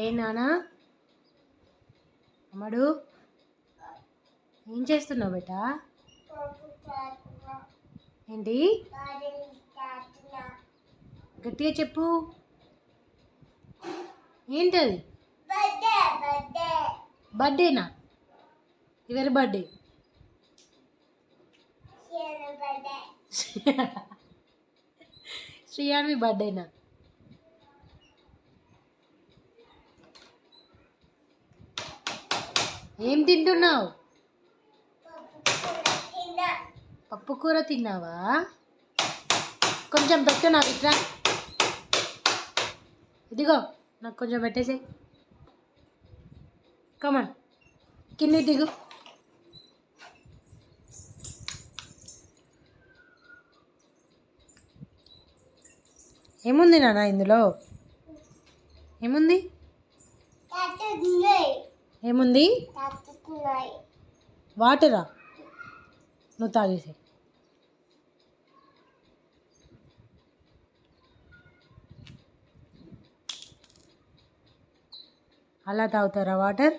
ఏ నానా అమ్మడు ఏం చేస్తున్నావు బేటా? ఏంటి గట్టిగా చెప్పు, ఏంటది? బర్త్డేనా? ఎవరి బర్త్డే? శ్రీయాన్వి బర్త్డేనా? ఏం తింటున్నావు? పప్పు కూర తిన్నావా? కొంచెం పెట్టు నాకు ఇట్లా, ఇదిగో నాకు కొంచెం పెట్టేసేయి. కమాన్ కింది దిగు. ఏముంది నాన్న ఇందులో? ఏముంది? ఏముంది? వాటరా? నువ్వు తాగేసి. అలా తాగుతారా వాటర్?